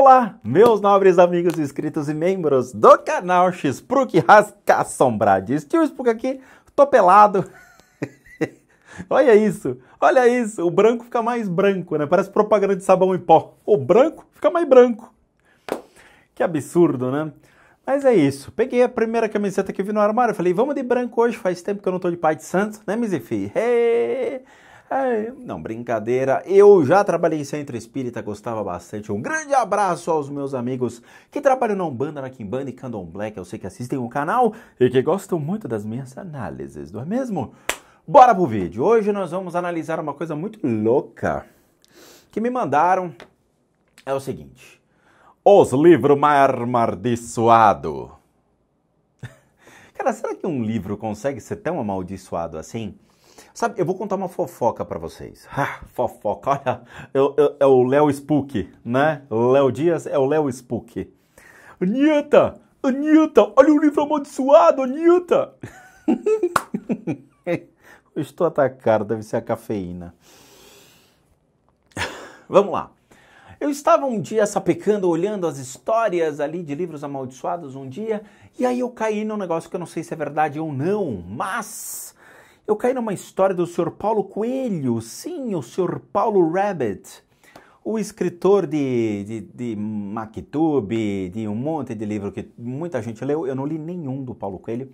Olá, meus nobres amigos inscritos e membros do canal Xpruc Rascassombrade. Estou Xpruc aqui, tô pelado. Olha isso, o branco fica mais branco, né? Parece propaganda de sabão em pó. O branco fica mais branco. Que absurdo, né? Mas é isso, peguei a primeira camiseta que vi no armário, falei, vamos de branco hoje, faz tempo que eu não tô de pai de santo, né, Mizifi? Não, brincadeira, eu já trabalhei em centro espírita, gostava bastante. Um grande abraço aos meus amigos que trabalham na Umbanda, na Quimbanda e Candomblé, que eu sei que assistem o canal e que gostam muito das minhas análises, não é mesmo? Bora pro vídeo. Hoje nós vamos analisar uma coisa muito louca que me mandaram. É o seguinte: os livros mais amaldiçoados. Cara, será que um livro consegue ser tão amaldiçoado assim? Sabe, eu vou contar uma fofoca pra vocês. Fofoca, olha, é o Léo Spook, né? Léo Dias é o Léo Spook. Anitta, olha o livro amaldiçoado, Anitta. Eu estou atacado, deve ser a cafeína. Vamos lá. Eu estava um dia sapecando, olhando as histórias ali de livros amaldiçoados um dia, e aí eu caí num negócio que eu não sei se é verdade ou não, mas eu caí numa história do Sr. Paulo Coelho, sim, o Sr. Paulo Rabbit, o escritor de Maktub, de um monte de livro que muita gente leu. Eu não li nenhum do Paulo Coelho,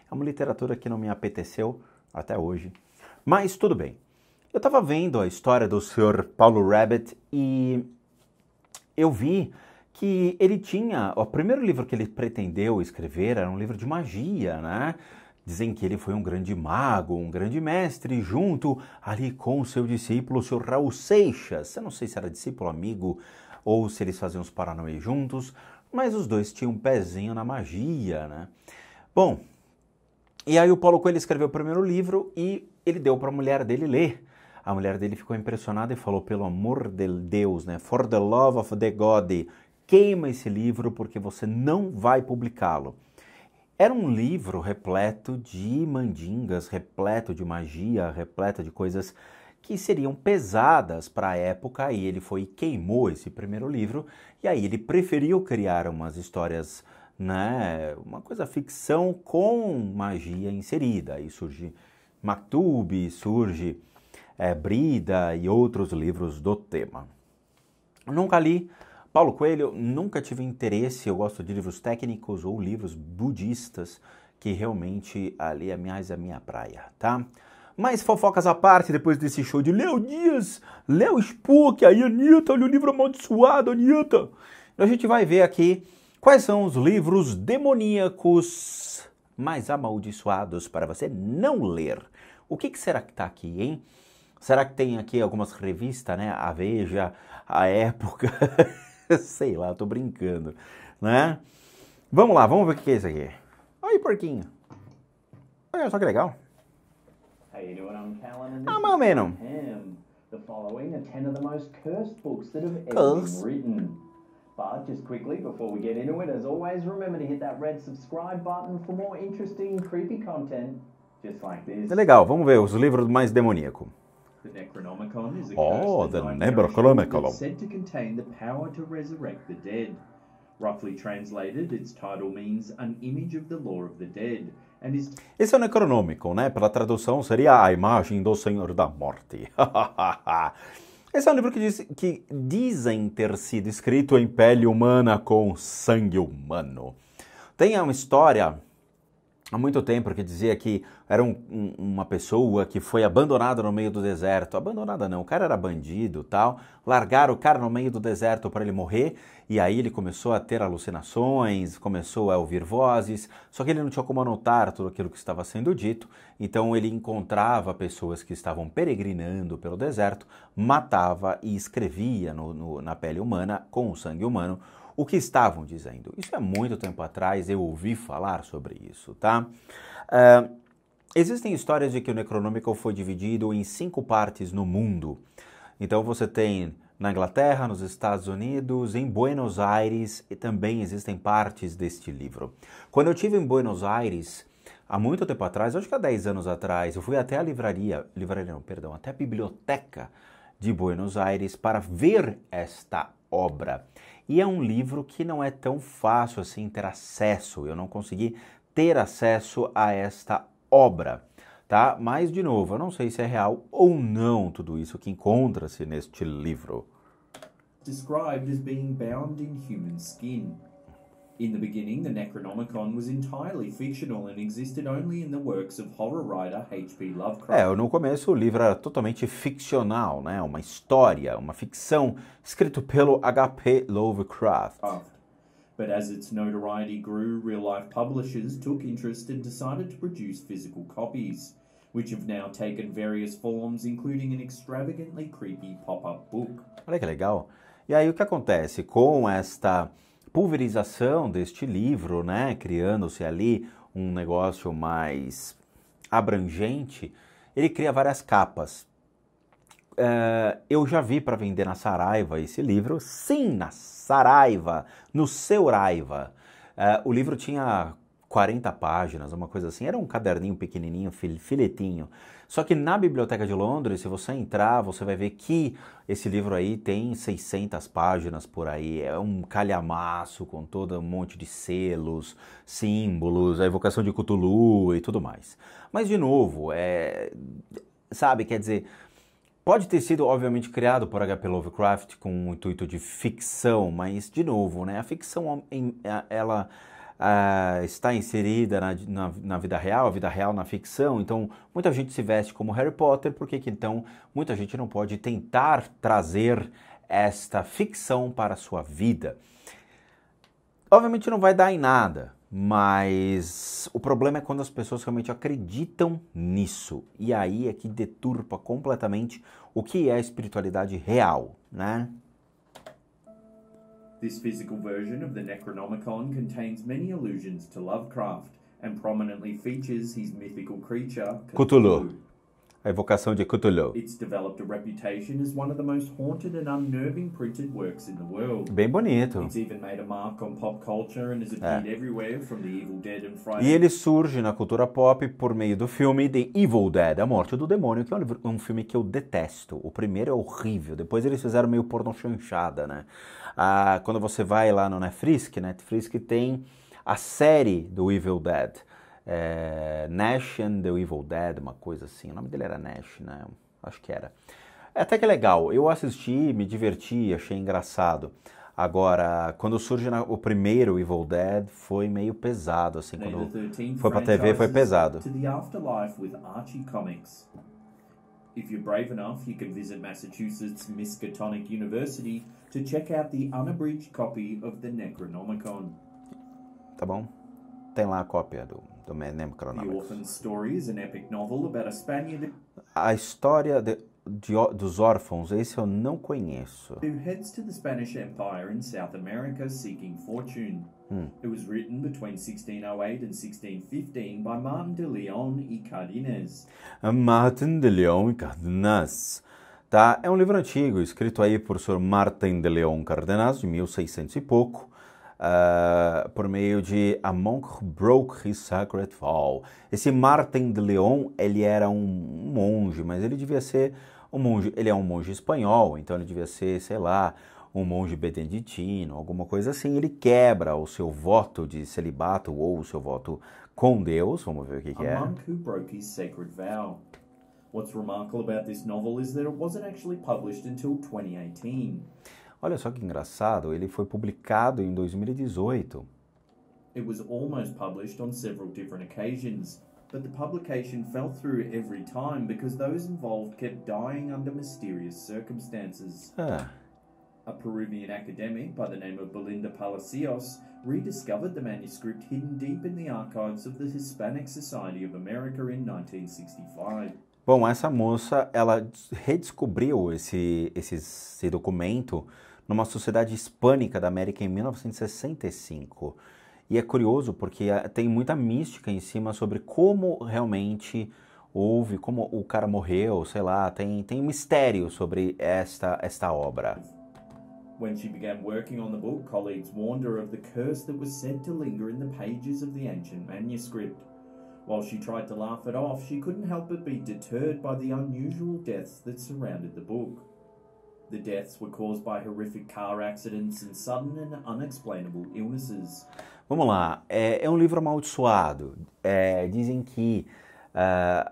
é uma literatura que não me apeteceu até hoje, mas tudo bem. Eu estava vendo a história do Sr. Paulo Rabbit e eu vi que ele tinha, o primeiro livro que ele pretendeu escrever era um livro de magia, né? Dizem que ele foi um grande mago, um grande mestre, junto ali com o seu discípulo, o Sr. Raul Seixas. Eu não sei se era discípulo, amigo, ou se eles faziam os Paranauê juntos, mas os dois tinham um pezinho na magia, né? Bom, e aí o Paulo Coelho escreveu o primeiro livro e ele deu para a mulher dele ler. A mulher dele ficou impressionada e falou, pelo amor de Deus, né? For the love of the God, queima esse livro porque você não vai publicá-lo. Era um livro repleto de mandingas, repleto de magia, repleto de coisas que seriam pesadas para a época, e ele foi e queimou esse primeiro livro, e aí ele preferiu criar umas histórias, né, uma coisa ficção com magia inserida. Aí surge Maktub, surge Brida e outros livros do tema. Nunca li Paulo Coelho, nunca tive interesse. Eu gosto de livros técnicos ou livros budistas, que realmente ali é mais a minha praia, tá? Mas fofocas à parte, depois desse show de Léo Dias, Léo Spook, aí Anitta, olha o livro amaldiçoado, Anitta. A gente vai ver aqui quais são os livros demoníacos mais amaldiçoados para você não ler. O que será que tá aqui, hein? Será que tem aqui algumas revistas, né? A Veja, a Época, sei lá, tô brincando, né? Vamos lá, vamos ver o que é isso aqui. Olha, porquinho. Olha só que legal. Mais ou menos. The following are 10 of the most cursed books that have ever been written. But just quickly, before we get into it, as always, remember to hit that red subscribe button for more interesting, creepy content just like this. É legal, vamos ver os livros mais demoníacos. The Necronomicon is a The cursed Necronomicon. that's said to contain the power to resurrect the dead. Roughly translated, its title means an image of the law of the dead. And is... Esse é o Necronomicon, né? Pela tradução seria a imagem do Senhor da Morte. Esse é um livro que dizem ter sido escrito em pele humana com sangue humano. Tem uma história há muito tempo que dizia que era uma pessoa que foi abandonada no meio do deserto. Abandonada não, o cara era bandido, tal. Largaram o cara no meio do deserto para ele morrer, e aí ele começou a ter alucinações, começou a ouvir vozes, só que ele não tinha como anotar tudo aquilo que estava sendo dito, então ele encontrava pessoas que estavam peregrinando pelo deserto, matava e escrevia na pele humana, com o sangue humano, o que estavam dizendo. Isso é muito tempo atrás, eu ouvi falar sobre isso, tá? Existem histórias de que o Necronomicon foi dividido em 5 partes no mundo. Então você tem na Inglaterra, nos Estados Unidos, em Buenos Aires, e também existem partes deste livro. Quando eu estive em Buenos Aires, há muito tempo atrás, acho que há 10 anos atrás, eu fui até a até a biblioteca de Buenos Aires para ver esta obra. E é um livro que não é tão fácil assim ter acesso, eu não consegui ter acesso a esta obra, tá? Mas, de novo, eu não sei se é real ou não tudo isso que encontra-se neste livro. Described as being bound in human skin. In the beginning, the Necronomicon was entirely fictional and existed only in the works of horror writer H.P. Lovecraft. No começo o livro era totalmente ficcional, né? Uma história, uma ficção, escrito pelo H.P. Lovecraft. But as its notoriety grew, real-life publishers took interest and decided to produce physical copies, which have now taken various forms, including an extravagantly creepy pop-up book. Olha que legal. E aí o que acontece com esta pulverização deste livro, né, criando-se ali um negócio mais abrangente, ele cria várias capas. Eu já vi para vender na Saraiva esse livro, sim, na Saraiva, no Seuraiva. O livro tinha 40 páginas, uma coisa assim, era um caderninho pequenininho, filetinho. Só que na Biblioteca de Londres, se você entrar, você vai ver que esse livro aí tem 600 páginas por aí, é um calhamaço com todo um monte de selos, símbolos, a evocação de Cthulhu e tudo mais. Mas, de novo, sabe, quer dizer, pode ter sido, obviamente, criado por H.P. Lovecraft com o intuito de ficção, mas, de novo, né, a ficção, ela está inserida na vida real, a vida real na ficção, então muita gente se veste como Harry Potter, por que então muita gente não pode tentar trazer esta ficção para a sua vida? Obviamente não vai dar em nada, mas o problema é quando as pessoas realmente acreditam nisso, e aí é que deturpa completamente o que é a espiritualidade real, né? This physical version of the Necronomicon contains many allusions to Lovecraft and prominently features his mythical creature, Cthulhu. A evocação de Cthulhu. It's developed a reputation as one of the most haunted and unnerving printed works in the world. Bem bonito. It's even made a mark on pop culture and has appeared everywhere from The Evil Dead and Friday. E ele surge na cultura pop por meio do filme The Evil Dead, A Morte do Demônio, que é um filme que eu detesto. O primeiro é horrível, depois eles fizeram meio pornô chanchada, né? Quando você vai lá no Netflix tem a série do Evil Dead. Nash and the Evil Dead, uma coisa assim. O nome dele era Nash, né? Acho que era. Até que é legal. Eu assisti, me diverti, achei engraçado. Agora, quando surge o primeiro Evil Dead, foi meio pesado, assim. Quando foi pra TV, foi pesado. To the afterlife with Archie Comics. If you're brave enough, you can visit Massachusetts Miskatonic University to check out the unabridged copy of the Necronomicon. Tá bom? Tem lá a cópia do Necronomicon. The Orphan's Story is an epic novel about a Spaniard A história dos órfãos, esse eu não conheço. who heads to the Spanish Empire in South America seeking fortune. It was written between 1608 and 1615 by Martin de Leon y Cardenas. Martin de Leon Cardenas. Tá? É um livro antigo, escrito aí por Sr. Martin de Leon Cardenas, de 1600 e pouco, por meio de A Monk Who Broke His Sacred Vow. Esse Martin de Leon, ele era um monge, mas ele devia ser um monge, ele é um monge espanhol, então ele devia ser, sei lá, um monge beneditino, alguma coisa assim. Ele quebra o seu voto de celibato ou o seu voto com Deus, vamos ver o que é. A monk who broke his sacred vow. What's remarkable about this novel is that it wasn't actually published until 2018. Olha só que engraçado, ele foi publicado em 2018. It was almost published on several different occasions, but the publication fell through every time because those involved kept dying under mysterious circumstances. A Peruvian academic by the name of Belinda Palacios rediscovered the manuscript hidden deep in the archives of the Hispanic Society of America in 1965. Bom, essa moça, ela redescobriu esse documento numa sociedade hispânica da América em 1965. E é curioso porque tem muita mística em cima sobre como realmente houve, como o cara morreu, sei lá, tem um mistério sobre esta obra. When she began working on the book, colleagues warned her of the curse that was said to linger in the pages of the ancient manuscript. While she tried to laugh it off, she couldn't help but be deterred by the unusual deaths that surrounded the book. The deaths were caused by horrific car accidents and sudden and unexplainable illnesses. Vamos lá, é um livro amaldiçoado. Dizem que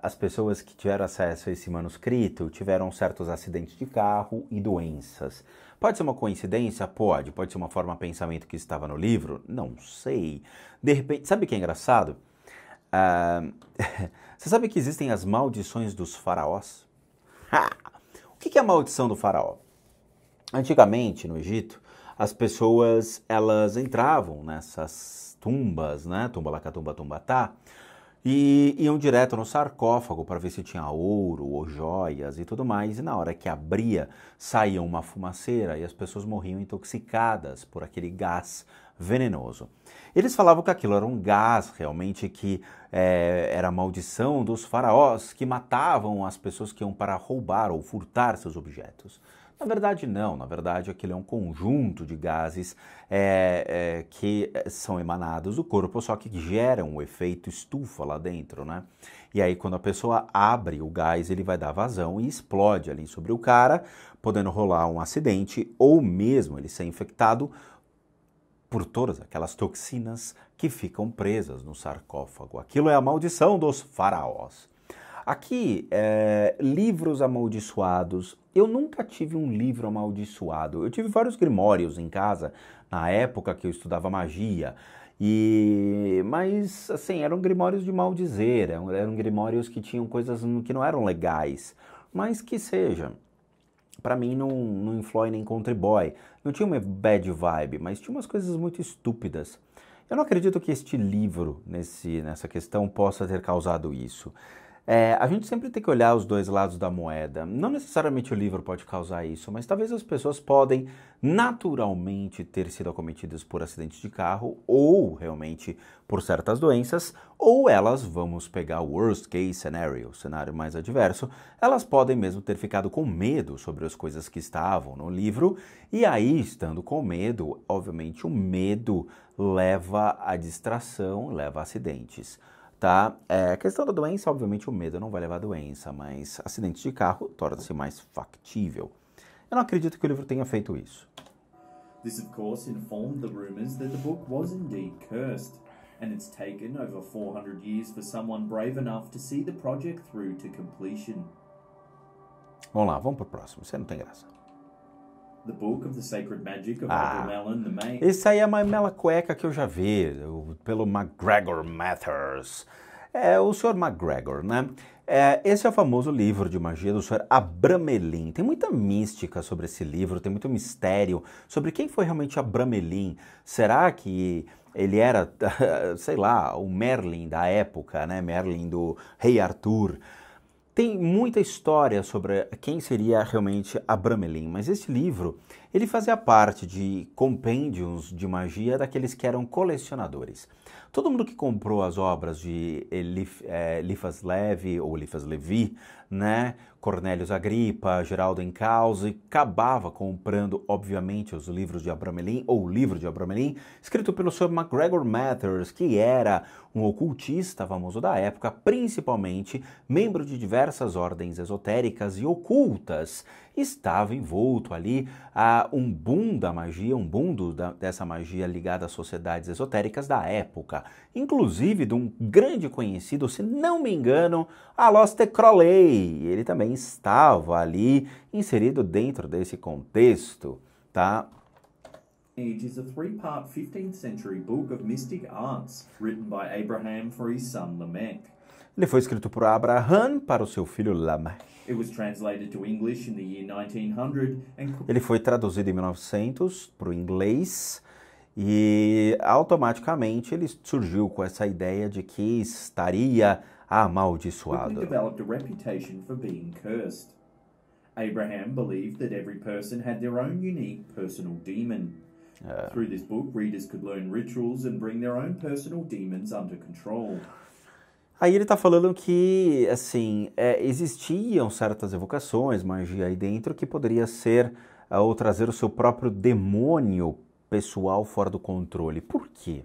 as pessoas que tiveram acesso a esse manuscrito tiveram certos acidentes de carro e doenças. Pode ser uma coincidência? Pode. Pode ser uma forma de pensamento que estava no livro? Não sei. De repente, sabe o que é engraçado? Você sabe que existem as maldições dos faraós? O que é a maldição do faraó? Antigamente, no Egito, as pessoas, elas entravam nessas tumbas, né? Tumbalacá, tumbatá, e iam direto no sarcófago para ver se tinha ouro ou joias e tudo mais. E na hora que abria, saía uma fumaceira e as pessoas morriam intoxicadas por aquele gás venenoso. Eles falavam que aquilo era um gás realmente que era a maldição dos faraós que matavam as pessoas que iam para roubar ou furtar seus objetos. Na verdade, não. Na verdade, aquilo é um conjunto de gases que são emanados do corpo, só que geram um efeito estufa lá dentro, né? E aí, quando a pessoa abre o gás, ele vai dar vazão e explode ali sobre o cara, podendo rolar um acidente ou mesmo ele ser infectado por todas aquelas toxinas que ficam presas no sarcófago. Aquilo é a maldição dos faraós. Aqui, livros amaldiçoados. Eu nunca tive um livro amaldiçoado. Eu tive vários grimórios em casa, na época que eu estudava magia. Mas, assim, eram grimórios de maldizer. Eram grimórios que tinham coisas que não eram legais. Mas que seja. Para mim não influi nem contribui. Não tinha uma bad vibe, mas tinha umas coisas muito estúpidas. Eu não acredito que este livro, nessa questão, possa ter causado isso. A gente sempre tem que olhar os dois lados da moeda. Não necessariamente o livro pode causar isso, mas talvez as pessoas podem naturalmente ter sido acometidas por acidentes de carro ou realmente por certas doenças, ou elas, vamos pegar o worst case scenario, o cenário mais adverso, elas podem mesmo ter ficado com medo sobre as coisas que estavam no livro, e aí, estando com medo, obviamente o medo leva à distração, leva a acidentes. Tá? A questão da doença, obviamente o medo não vai levar a doença, mas acidentes de carro torna-se mais factível. Eu não acredito que o livro tenha feito isso. This, of course, informed the rumors that the book was indeed cursed, and it's taken over 400 years for someone brave enough to see the project through to completion. Vamos lá, vamos pro próximo, você não tem graça. The Book of the Sacred Magic of Abramelin the Mage. Esse aí é a mais mela cueca que eu já vi, pelo MacGregor Mathers. O Sr. MacGregor, né? Esse é o famoso livro de magia do Sr. Abramelin. Tem muita mística sobre esse livro, tem muito mistério sobre quem foi realmente Abramelin. Será que ele era, sei lá, o Merlin da época, né? Merlin do Rei Arthur. Tem muita história sobre quem seria realmente Abramelin, mas esse livro, ele fazia parte de compêndios de magia daqueles que eram colecionadores. Todo mundo que comprou as obras de Eliphas Levi ou Eliphas Levi, né, Cornélios Agripa, Geraldo Encausse, acabava comprando, obviamente, os livros de Abramelin, ou o livro de Abramelin, escrito pelo Sr. MacGregor Mathers, que era um ocultista famoso da época, principalmente membro de diversas ordens esotéricas e ocultas. Estava envolto ali a um boom da magia, um boom dessa magia ligada às sociedades esotéricas da época, inclusive de um grande conhecido, se não me engano, Aleister Crowley. Ele também estava ali inserido dentro desse contexto, tá? Age is a 3-part 15th century book of mystic arts, written by Abraham for his son Lamech. Ele foi escrito por Abraham para o seu filho Lamech. It was translated to English in the year 1900 and... Ele foi traduzido em 1900 para o inglês e automaticamente ele surgiu com essa ideia de que estaria amaldiçoado. Quickly developed a reputation for being cursed. Abraham believed that every person had their own unique personal demon. Through this book, readers could learn rituals and bring their own personal demons under control. Aí ele está falando que, assim, existiam certas evocações, magia aí dentro, que poderia ser ou trazer o seu próprio demônio pessoal fora do controle. Por quê?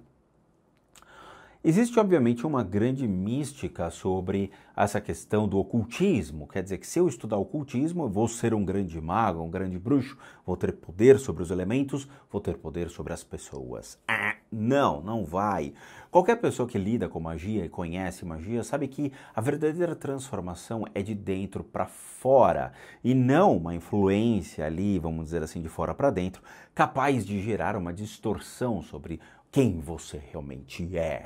Existe, obviamente, uma grande mística sobre essa questão do ocultismo. Quer dizer que se eu estudar ocultismo, eu vou ser um grande mago, um grande bruxo, vou ter poder sobre os elementos, vou ter poder sobre as pessoas. Não vai. Qualquer pessoa que lida com magia e conhece magia sabe que a verdadeira transformação é de dentro para fora e não uma influência ali, vamos dizer assim, de fora para dentro, capaz de gerar uma distorção sobre quem você realmente é.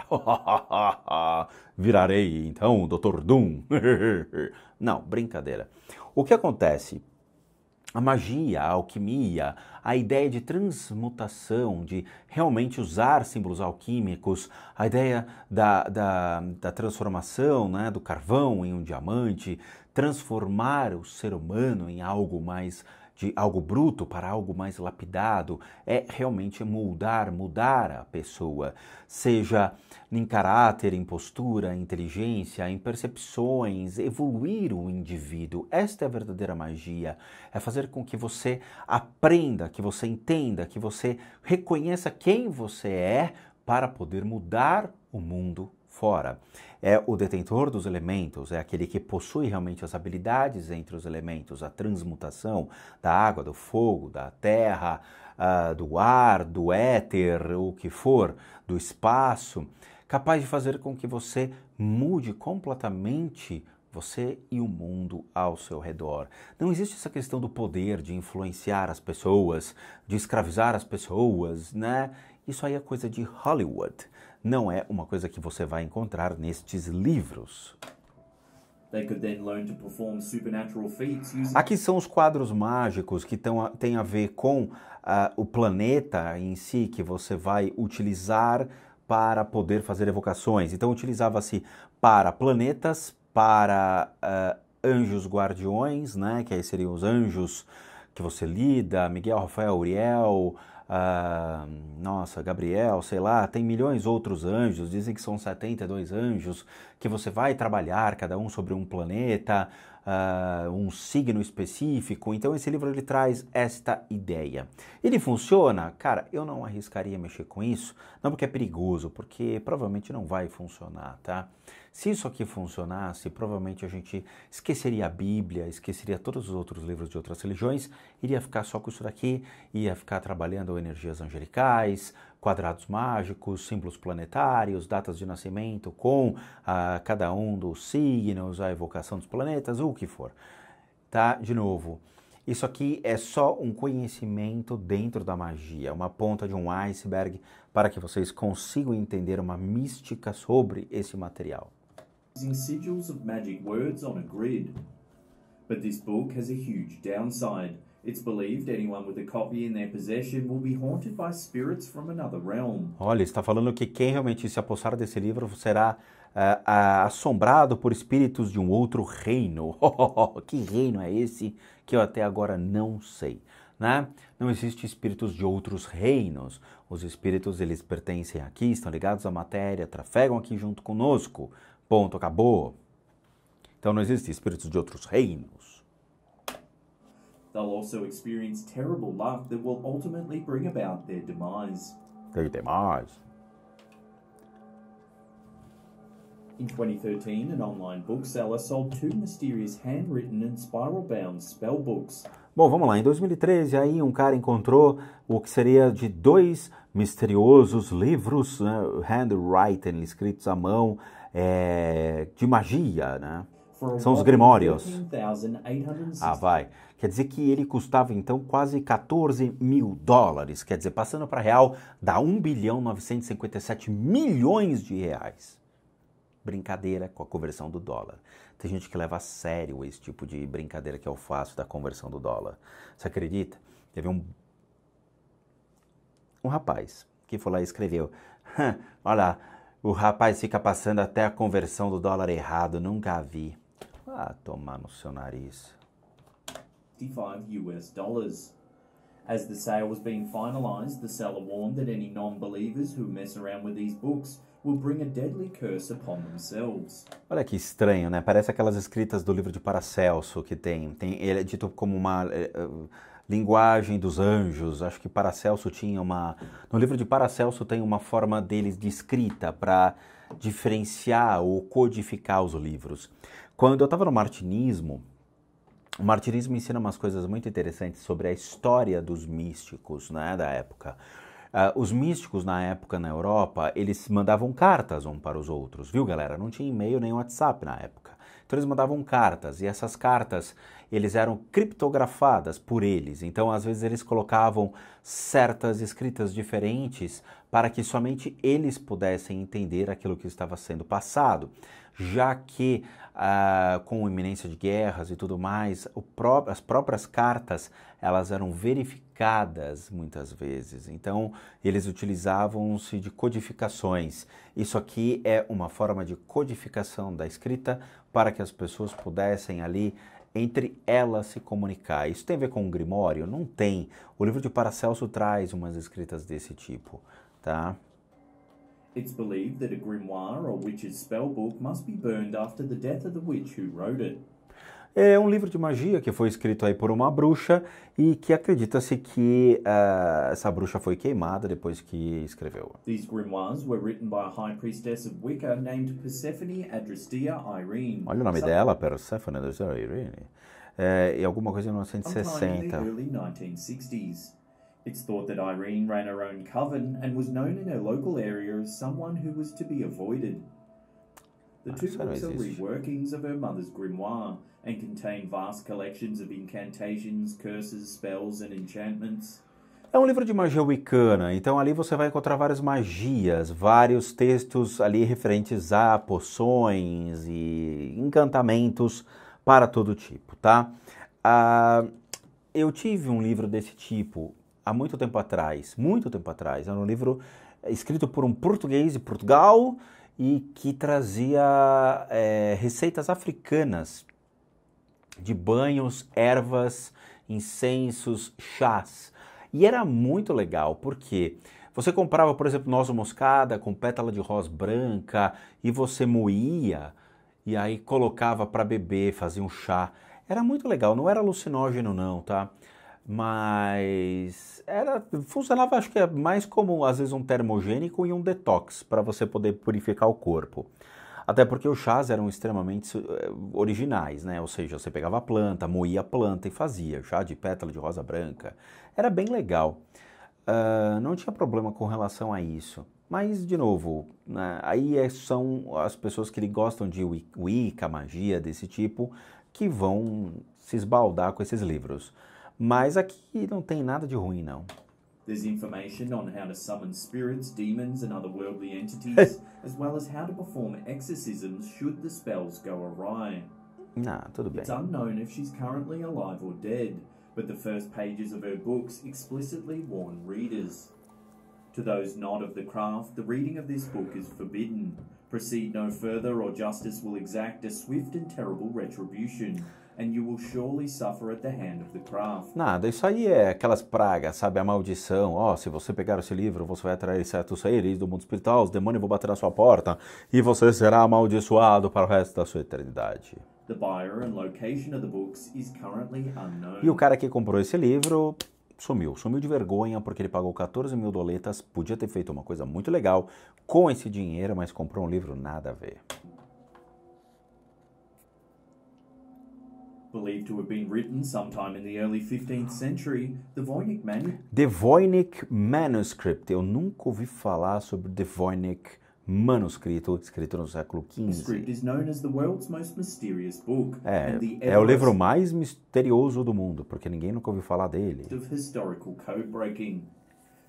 Virarei, então, o Dr. Doom. Não, brincadeira. O que acontece? A magia, a alquimia, a ideia de transmutação, de realmente usar símbolos alquímicos, a ideia da transformação, né, do carvão em um diamante, transformar o ser humano em algo mais de algo bruto para algo mais lapidado, é realmente mudar a pessoa, seja em caráter, em postura, em inteligência, em percepções, evoluir o indivíduo. Esta é a verdadeira magia, é fazer com que você aprenda, que você entenda, que você reconheça quem você é para poder mudar o mundo fora. É o detentor dos elementos, é aquele que possui realmente as habilidades entre os elementos, a transmutação da água, do fogo, da terra, do ar, do éter, o que for, do espaço, capaz de fazer com que você mude completamente você e o mundo ao seu redor. Não existe essa questão do poder de influenciar as pessoas, de escravizar as pessoas, né? Isso aí é coisa de Hollywood. Não é uma coisa que você vai encontrar nestes livros. Aqui são os quadros mágicos que têm a ver com o planeta em si, que você vai utilizar para poder fazer evocações. Então utilizava-se para planetas, para anjos guardiões, né, que aí seriam os anjos que você lida, Miguel, Rafael, Uriel, Gabriel, sei lá, tem milhões de outros anjos, dizem que são 72 anjos, que você vai trabalhar, cada um sobre um planeta, um signo específico. Então esse livro ele traz esta ideia. Ele funciona? Cara, eu não arriscaria mexer com isso, não porque é perigoso, porque provavelmente não vai funcionar, tá? Se isso aqui funcionasse, provavelmente a gente esqueceria a Bíblia, esqueceria todos os outros livros de outras religiões, iria ficar só com isso daqui, ia ficar trabalhando energias angelicais, quadrados mágicos, símbolos planetários, datas de nascimento com cada um dos signos, a evocação dos planetas, o que for. Tá? De novo, isso aqui é só um conhecimento dentro da magia, uma ponta de um iceberg para que vocês consigam entender uma mística sobre esse material. Using sigils of magic words on a grid. But this book has a huge downside. It's believed anyone with a copy in their possession will be haunted by spirits from another realm. Olha, está falando que quem realmente se apossar desse livro será assombrado por espíritos de um outro reino. Que reino é esse que eu até agora não sei, né? Não existem espíritos de outros reinos. Os espíritos, eles pertencem aqui, estão ligados à matéria, trafegam aqui junto conosco. Ponto, acabou. Então não existem espíritos de outros reinos. They'll also experience terrible luck that will ultimately bring about their demise. Their demise. In 2013, an online bookseller sold 2 mysterious handwritten and spiral-bound spell books. Bom, vamos lá. Em 2013, aí um cara encontrou o que seria de 2 misteriosos livros, né, handwritten, escritos à mão, de magia, né? São os Grimórios. Vai. Quer dizer que ele custava, então, quase $14 mil. Quer dizer, passando para real, dá 1.957 milhões de reais. Brincadeira com a conversão do dólar. Tem gente que leva a sério esse tipo de brincadeira que eu faço da conversão do dólar. Você acredita? Teve um rapaz que foi lá e escreveu: olha, o rapaz fica passando até a conversão do dólar errado, nunca vi. Tomar no seu nariz. $55. As the sale was being finalized, the seller warned that any non-believers who mess around with these books will bring a deadly curse upon themselves. Olha que estranho, né? Parece aquelas escritas do livro de Paracelso que ele é dito como uma linguagem dos anjos. Acho que Paracelso tinha no livro de Paracelso tem uma forma deles de escrita para diferenciar ou codificar os livros. Quando eu estava no martinismo, o martinismo ensina umas coisas muito interessantes sobre a história dos místicos, né, da época. Os místicos na época na Europa, eles mandavam cartas um para os outros, viu galera? Não tinha e-mail nem WhatsApp na época. Então eles mandavam cartas e essas cartas eles eram criptografadas por eles. Então às vezes eles colocavam certas escritas diferentes para que somente eles pudessem entender aquilo que estava sendo passado. Já que com iminência de guerras e tudo mais, as próprias cartas elas eram verificadas muitas vezes. Então eles utilizavam-se de codificações. Isso aqui é uma forma de codificação da escrita para que as pessoas pudessem ali entre elas se comunicar. Isso tem a ver com o Grimório? Não tem. O livro de Paracelso traz umas escritas desse tipo, tá? It's believed that a grimoire or witch's spellbook must be burned after the death of the witch who wrote it. É um livro de magia que foi escrito aí por uma bruxa e que acredita-se que essa bruxa foi queimada depois que escreveu. These grimoires were written by a high priestess of Wicca named Persephone Adrestia Irene. Olha o nome dela, Persephone Adrestia Irene. E alguma coisa em 1960. In the early 1960s. It's thought that Irene ran her own coven and was known in her local area as someone who was to be avoided. The two books are reworkings of her mother's grimoire and contain vast collections of incantations, curses, spells and enchantments. É um livro de magia wicana, então ali você vai encontrar várias magias, vários textos ali referentes a poções e encantamentos para todo tipo, tá? Eu tive um livro desse tipo há muito tempo atrás, era um livro escrito por um português de Portugal e que trazia receitas africanas de banhos, ervas, incensos, chás. E era muito legal, porque você comprava, por exemplo, noz moscada com pétala de rosa branca e você moía e aí colocava para beber, fazia um chá. Era muito legal, não era alucinógeno não, tá? Mas funcionava, acho que é mais como às vezes um termogênico e um detox para você poder purificar o corpo. Até porque os chás eram extremamente originais, né? Ou seja, você pegava a planta, moía a planta e fazia chá de pétala de rosa branca. Era bem legal. Não tinha problema com relação a isso. Mas, de novo, né, aí são as pessoas que gostam de Wicca, magia desse tipo, que vão se esbaldar com esses livros. Mas aqui não tem nada de ruim, não. There's information on how to summon spirits, demons and otherworldly entities, as well as how to perform exorcisms should the spells go awry. Tudo bem. It's unknown if she's currently alive or dead, but the first pages of her books explicitly warn readers. To those not of the craft, the reading of this book is forbidden. Proceed no further or justice will exact a swift and terrible retribution. And you will surely suffer at the hand of the craft. Nada, isso aí é aquelas pragas, sabe? A maldição. Se você pegar esse livro, você vai atrair certos seres do mundo espiritual, os demônios vão bater na sua porta e você será amaldiçoado para o resto da sua eternidade. The buyer and location of the books is currently unknown. E o cara que comprou esse livro sumiu de vergonha porque ele pagou 14 mil doletas, podia ter feito uma coisa muito legal com esse dinheiro, mas comprou um livro nada a ver. Believed to have been written sometime in the early 15th century, the Voynich Manuscript. Eu nunca ouvi falar sobre The Voynich Manuscrito, escrito no século XV. É o livro mais misterioso do mundo, porque ninguém nunca ouviu falar dele.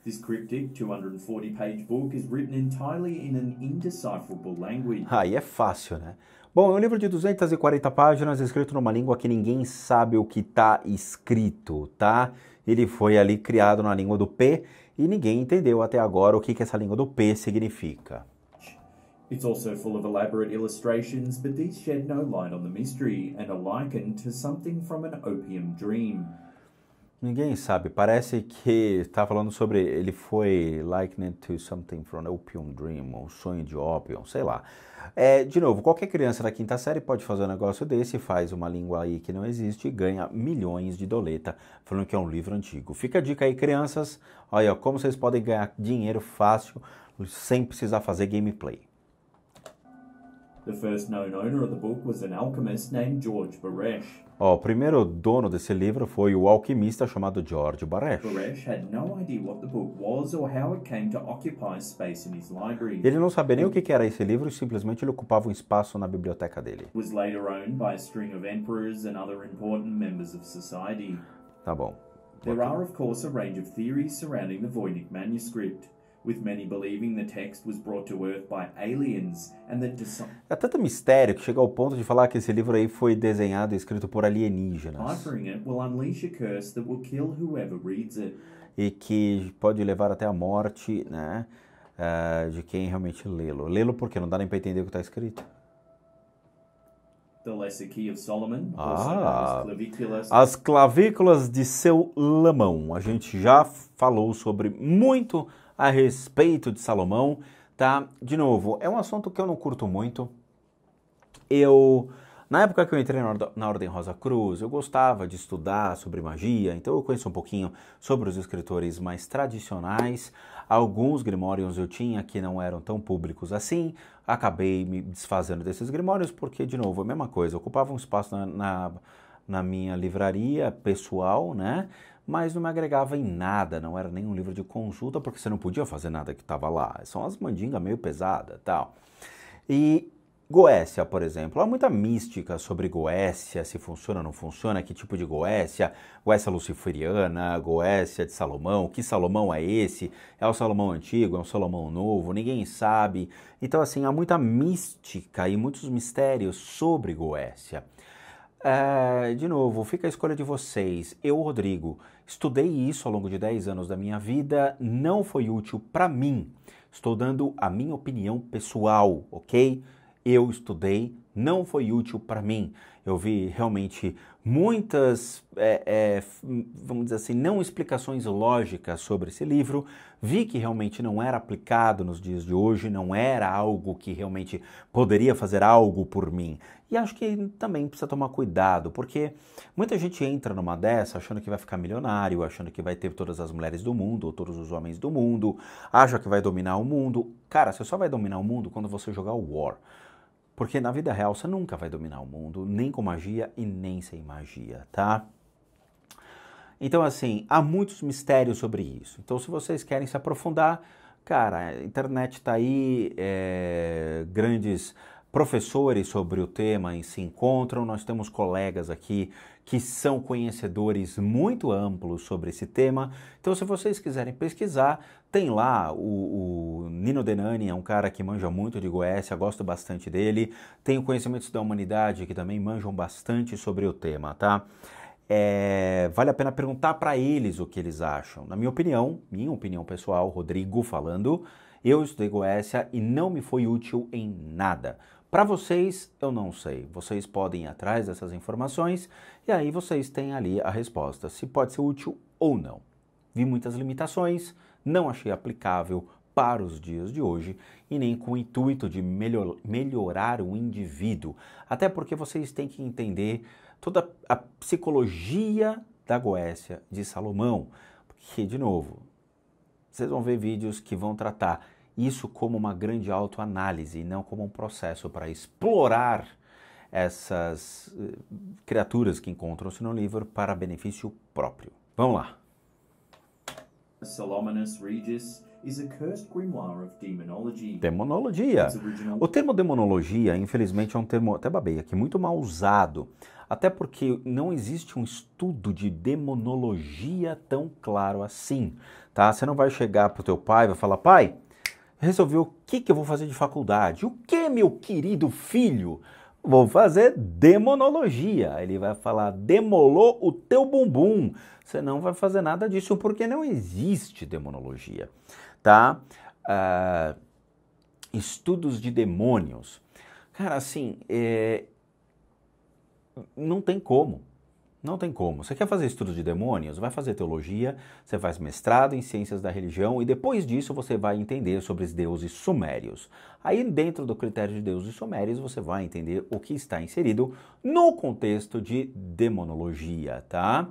This cryptic 240-page book is written entirely in an indecipherable language. Aí é fácil, né? Bom, é um livro de 240 páginas, escrito numa língua que ninguém sabe o que está escrito, tá? Ele foi ali criado na língua do P e ninguém entendeu até agora o que essa língua do P significa. It's also full of elaborate illustrations, but these shed no light on the mystery and are likened to something from an opium dream. Ninguém sabe, parece que está falando sobre, ele foi likened to something from an opium dream, um sonho de ópio, sei lá. De novo, qualquer criança da quinta série pode fazer um negócio desse, faz uma língua aí que não existe e ganha milhões de doleta, falando que é um livro antigo. Fica a dica aí, crianças, olha como vocês podem ganhar dinheiro fácil, sem precisar fazer gameplay. The first known owner of the book was an alchemist named George Baresh. O primeiro dono desse livro foi o alquimista chamado George Baresh. Baresh had no idea what the book was or how it came to occupy space in his library. Ele não sabia nem o que era esse livro e simplesmente ele ocupava um espaço na biblioteca dele. It was later owned by a string of emperors and other important members of society. Tá bom. There are, of course, a range of theories surrounding the Voynich manuscript, with many believing the text was brought to Earth by aliens and that É tanto mistério que chega ao ponto de falar que esse livro aí foi desenhado e escrito por alienígenas. Deciphering it will unleash a curse that will kill whoever reads it. E que pode levar até a morte, né, de quem realmente lê-lo. Lê-lo porque não dá nem para entender o que está escrito. The Lesser Key of Solomon, also known as claviculas. As clavículas de Salomão. A gente já falou sobre muito a respeito de Salomão, tá? De novo, é um assunto que eu não curto muito. Na época que eu entrei na Ordem Rosa Cruz, eu gostava de estudar sobre magia, então eu conheço um pouquinho sobre os escritores mais tradicionais. Alguns grimórios eu tinha que não eram tão públicos assim. Acabei me desfazendo desses grimórios porque, de novo, é a mesma coisa. Ocupava um espaço na minha livraria pessoal, né? Mas não me agregava em nada, não era nenhum livro de consulta, porque você não podia fazer nada que estava lá. São as mandingas meio pesadas e tal. E Goécia, por exemplo, há muita mística sobre Goécia, se funciona ou não funciona, que tipo de Goécia, Goécia luciferiana, Goécia de Salomão, que Salomão é esse? É o Salomão antigo, é o Salomão novo? Ninguém sabe. Então, assim, há muita mística e muitos mistérios sobre Goécia. De novo, fica a escolha de vocês. Eu, Rodrigo, estudei isso ao longo de 10 anos da minha vida, não foi útil para mim. Estou dando a minha opinião pessoal, ok? Eu estudei, não foi útil para mim. Eu vi realmente muitas, vamos dizer assim, não explicações lógicas sobre esse livro. Vi que realmente não era aplicado nos dias de hoje, não era algo que realmente poderia fazer algo por mim. E acho que também precisa tomar cuidado, porque muita gente entra numa dessa achando que vai ficar milionário, achando que vai ter todas as mulheres do mundo, ou todos os homens do mundo, acha que vai dominar o mundo. Cara, você só vai dominar o mundo quando você jogar o War. Porque na vida real você nunca vai dominar o mundo, nem com magia e nem sem magia, tá? Então, assim, há muitos mistérios sobre isso. Então, se vocês querem se aprofundar, cara, a internet tá aí, grandes professores sobre o tema se encontram, nós temos colegas aqui que são conhecedores muito amplos sobre esse tema. Então, se vocês quiserem pesquisar, tem lá o Nino Denani, é um cara que manja muito de Goécia, gosto bastante dele. Tem o Conhecimentos da Humanidade, que também manjam bastante sobre o tema, tá? Vale a pena perguntar para eles o que eles acham. Na minha opinião pessoal, Rodrigo falando, eu estudei Goécia e não me foi útil em nada. Para vocês, eu não sei. Vocês podem ir atrás dessas informações e aí vocês têm ali a resposta, se pode ser útil ou não. Vi muitas limitações, não achei aplicável para os dias de hoje e nem com o intuito de melhorar o indivíduo. Até porque vocês têm que entender toda a psicologia da Goécia de Salomão. Porque, de novo, vocês vão ver vídeos que vão tratar isso como uma grande autoanálise, não como um processo para explorar essas criaturas que encontram-se no livro para benefício próprio. Vamos lá. Salomonas Regis is a cursed grimoire of demonology. Demonologia. O termo demonologia, infelizmente, é um termo, até babei aqui, muito mal usado. Até porque não existe um estudo de demonologia tão claro assim, tá? Você não vai chegar pro teu pai e vai falar, pai, resolvi o que eu vou fazer de faculdade. O que, meu querido filho? Vou fazer demonologia. Ele vai falar, demolou o teu bumbum. Você não vai fazer nada disso porque não existe demonologia, tá? Estudos de demônios. Cara, assim, não tem como. Não tem como. Você quer fazer estudos de demônios? Vai fazer teologia, você faz mestrado em ciências da religião e depois disso você vai entender sobre os deuses sumérios. Aí dentro do critério de deuses sumérios você vai entender o que está inserido no contexto de demonologia, tá?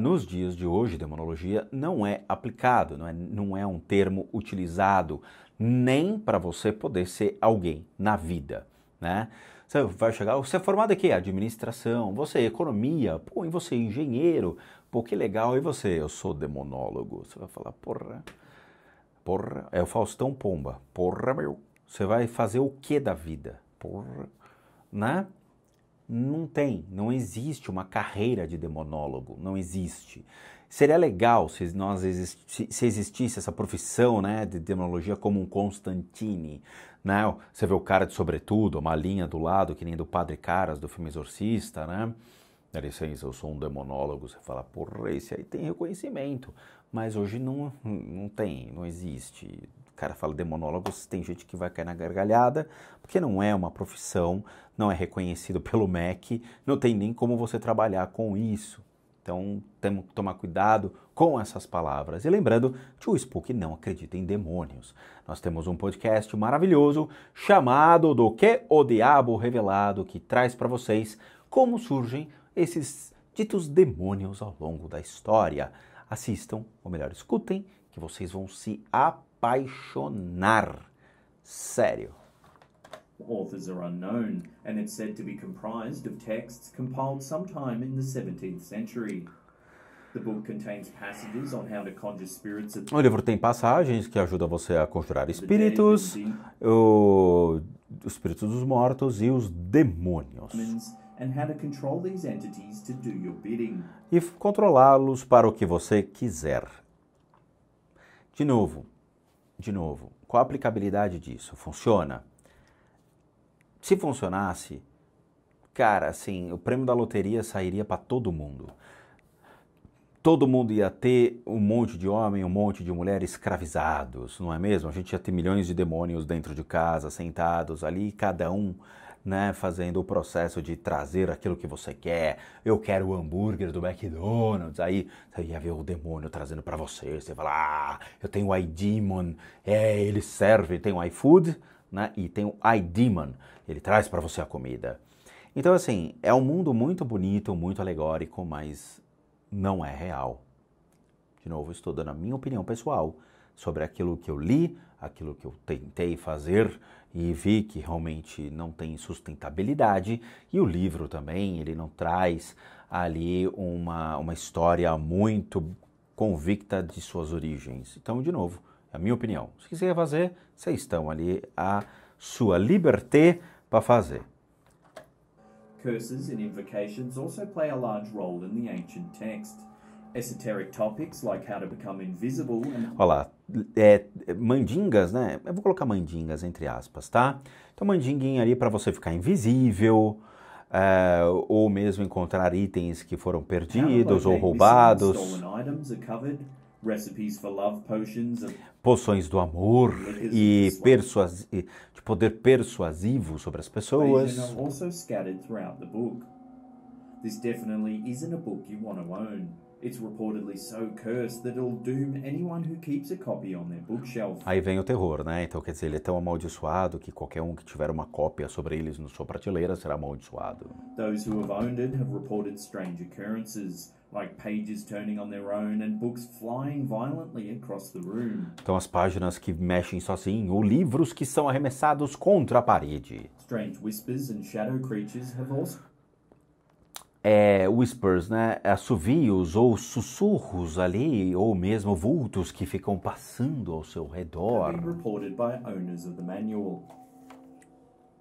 Nos dias de hoje, demonologia não é aplicado, não é um termo utilizado nem para você poder ser alguém na vida. né? Você vai chegar, você é formado em quê? Administração, você economia, pô, e você engenheiro, pô, que legal, e você? Eu sou demonólogo. Você vai falar, porra, é o Faustão Pomba, porra, meu, você vai fazer o que da vida? Porra, né? Não existe uma carreira de demonólogo, não existe. Seria legal se existisse essa profissão, né, de demonologia como um Constantine, né? Você vê o cara de sobretudo, uma linha do lado, que nem do Padre Caras, do filme Exorcista, né? Dá licença, eu sou um demonólogo. Você fala, porra, esse aí tem reconhecimento. Mas hoje não tem, não existe. O cara fala demonólogo, tem gente que vai cair na gargalhada, porque não é uma profissão, não é reconhecido pelo MEC, não tem nem como você trabalhar com isso. Então, temos que tomar cuidado com essas palavras. E lembrando que o Spook não acredita em demônios. Nós temos um podcast maravilhoso chamado Do Que o Diabo Revelado, que traz para vocês como surgem esses ditos demônios ao longo da história. Assistam, ou melhor, escutem, que vocês vão se apaixonar. Sério. Authors are unknown, and it's said to be comprised of texts compiled sometime in the 17th century. The book contains passages on how to conjure spirits of... O livro tem passagens que ajudam você a conjurar espíritos, os espíritos dos mortos e os demônios. And how to control these entities to do your bidding. E controlá-los para o que você quiser. De novo, qual a aplicabilidade disso? Funciona? Se funcionasse, cara, assim, o prêmio da loteria sairia para todo mundo. Todo mundo ia ter um monte de homem, um monte de mulher escravizados, não é mesmo? A gente ia ter milhões de demônios dentro de casa, sentados ali, cada um, né, fazendo o processo de trazer aquilo que você quer. Eu quero o hambúrguer do McDonald's. Aí você ia ver o demônio trazendo para você. Você fala, ah, eu tenho o iDemon. Ele serve, tem o iFood, né, e tem o iDemon. Ele traz para você a comida. Então, assim, é um mundo muito bonito, muito alegórico, mas não é real. De novo, estou dando a minha opinião pessoal sobre aquilo que eu li, aquilo que eu tentei fazer e vi que realmente não tem sustentabilidade. E o livro também, ele não traz ali uma história muito convicta de suas origens. Então, de novo, é a minha opinião. Se quiser fazer, vocês estão ali a sua liberdade para fazer. Curses and invocations also play a large role in the ancient text. Esoteric topics like how to become invisible and... Olha lá, mandingas, né? Eu vou colocar mandingas entre aspas, tá? Então, mandinguinha ali para você ficar invisível, ou mesmo encontrar itens que foram perdidos ou roubados. Recipes for love potions and... poções do amor e de poder persuasivo sobre as pessoas. Are also scattered throughout the book. This definitely isn't a book you want to own. It's reportedly so cursed that it'll doom anyone who keeps a copy on their bookshelf. Aí vem o terror, né? Então, quer dizer, ele é tão amaldiçoado que qualquer um que tiver uma cópia sobre eles na sua prateleira será amaldiçoado. Those who have owned it have reported strange occurrences, like pages turning on their own and books flying violently across the room. Então, as páginas que mexem sozinho, ou livros que são arremessados contra a parede. Strange whispers and shadow creatures have also... whispers, né? Assovios ou sussurros ali, ou mesmo vultos que ficam passando ao seu redor. Have been reported by owners of the manual.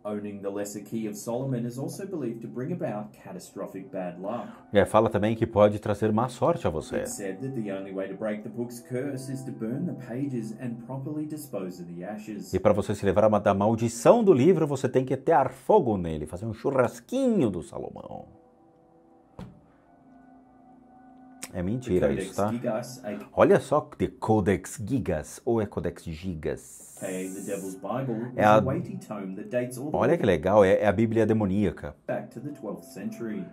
Owning the Lesser Key of Solomon is also believed to bring about catastrophic bad luck. Fala também que pode trazer má sorte a você. It's said that the only way to break the book's curse is to burn the pages and properly dispose of the ashes. E para você se livrar da maldição do livro, você tem que atear fogo nele, fazer um churrasquinho do Salomão. É mentira isso, tá? Gigas, Olha só, The Codex Gigas, ou é Codex Gigas? the Devil's Bible, is É a- a weighty tome that dates all the Olha way que legal, é a Bíblia demoníaca. back to the 12th century.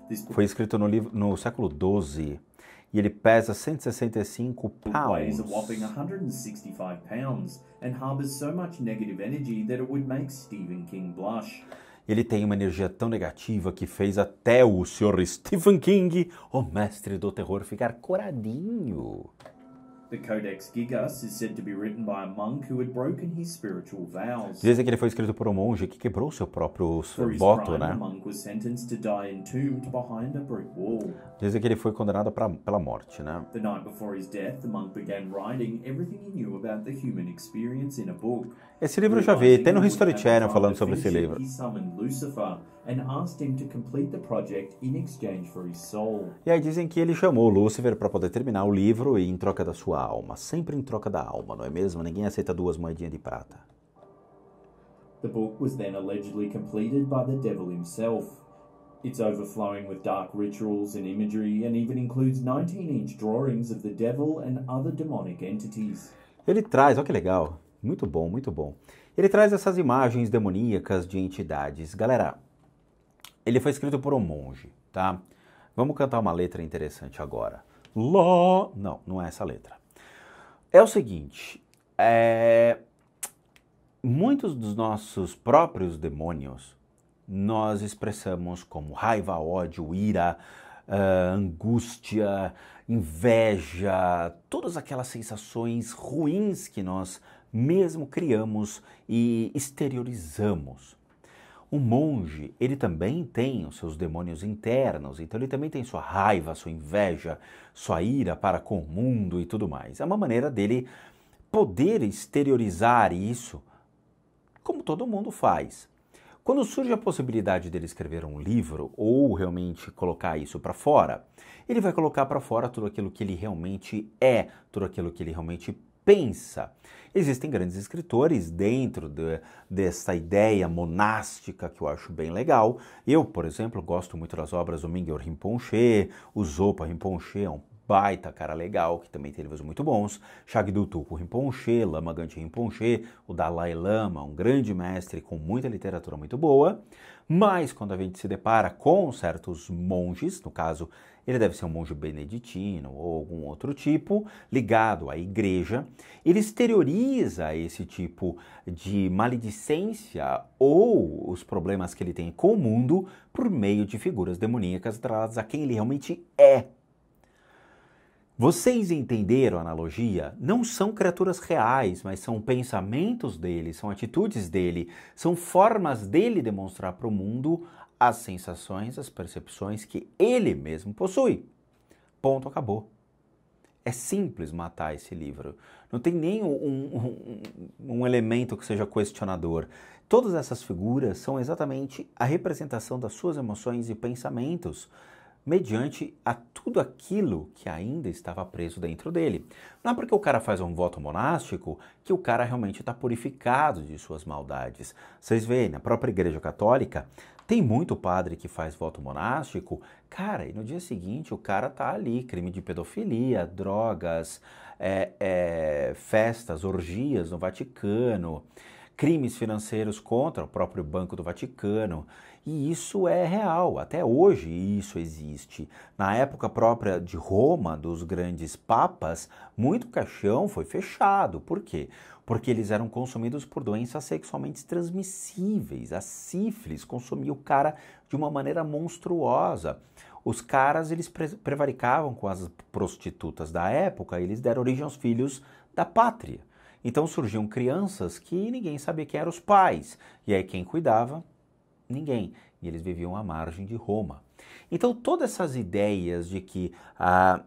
This book Foi escrito no século XII e ele pesa 165 weighs a pounds. whopping 165 pounds and harbors so much negative energy that it would make Stephen King blush. Ele tem uma energia tão negativa que fez até o Sr. Stephen King, o mestre do terror, ficar coradinho. The Codex Gigas is said to be written by a monk who had broken his spiritual vows. Dizem que ele foi escrito por um monge que quebrou seu próprio For his voto, crime, né? the monk was sentenced to die entombed behind a brick wall. Dizem que ele foi condenado pela morte, né? The night before his death, the monk began writing everything he knew about the human experience in a book. Esse livro eu já vi, tem no History Channel falando sobre esse livro. He summoned Lucifer and asked him to complete the project in exchange for his soul. E aí dizem que ele chamou Lúcifer para poder terminar o livro e em troca da sua alma. Sempre em troca da alma, não é mesmo? Ninguém aceita 2 moedinhas de prata. The book was then allegedly completed by the devil himself. It's overflowing with dark rituals and imagery and even includes 19-inch drawings of the devil and other demonic entities. Ele traz, olha que legal, muito bom, muito bom. Ele traz essas imagens demoníacas de entidades. Galera, ele foi escrito por um monge, tá? Vamos cantar uma letra interessante agora. Lá... Não, não é essa letra. É o seguinte, muitos dos nossos próprios demônios nós expressamos como raiva, ódio, ira, angústia, inveja, todas aquelas sensações ruins que nós mesmo criamos e exteriorizamos. O monge, ele também tem os seus demônios internos, então ele também tem sua raiva, sua inveja, sua ira para com o mundo e tudo mais. É uma maneira dele poder exteriorizar isso, como todo mundo faz. Quando surge a possibilidade dele escrever um livro ou realmente colocar isso para fora, ele vai colocar para fora tudo aquilo que ele realmente é, tudo aquilo que ele realmente pensa. Existem grandes escritores dentro dessa ideia monástica que eu acho bem legal. Eu, por exemplo, gosto muito das obras do Mingyur Rinpoche, o Zopa Rinpoche é um baita cara legal, que também tem livros muito bons, Shagdu Tulku Rinpoche, Lama Gangchen Rinpoche, o Dalai Lama, um grande mestre com muita literatura muito boa, mas quando a gente se depara com certos monges, no caso, ele deve ser um monge beneditino ou algum outro tipo, ligado à igreja, ele exterioriza esse tipo de maledicência ou os problemas que ele tem com o mundo por meio de figuras demoníacas atreladas a quem ele realmente é. Vocês entenderam a analogia? Não são criaturas reais, mas são pensamentos dele, são atitudes dele, são formas dele demonstrar para o mundo as sensações, as percepções que ele mesmo possui. Ponto, acabou. É simples matar esse livro. Não tem nem um elemento que seja questionador. Todas essas figuras são exatamente a representação das suas emoções e pensamentos, mediante a tudo aquilo que ainda estava preso dentro dele. Não é porque o cara faz um voto monástico que o cara realmente está purificado de suas maldades. Vocês veem, na própria Igreja Católica, tem muito padre que faz voto monástico, cara, e no dia seguinte o cara tá ali, crime de pedofilia, drogas, festas, orgias no Vaticano, crimes financeiros contra o próprio Banco do Vaticano. E isso é real, até hoje isso existe. Na época própria de Roma, dos grandes papas, muito caixão foi fechado. Por quê? Porque eles eram consumidos por doenças sexualmente transmissíveis. A sífilis consumia o cara de uma maneira monstruosa. Os caras, eles prevaricavam com as prostitutas da época, eles deram origem aos filhos da pátria. Então surgiam crianças que ninguém sabia quem eram os pais. E aí quem cuidava? Ninguém. E eles viviam à margem de Roma. Então todas essas ideias de que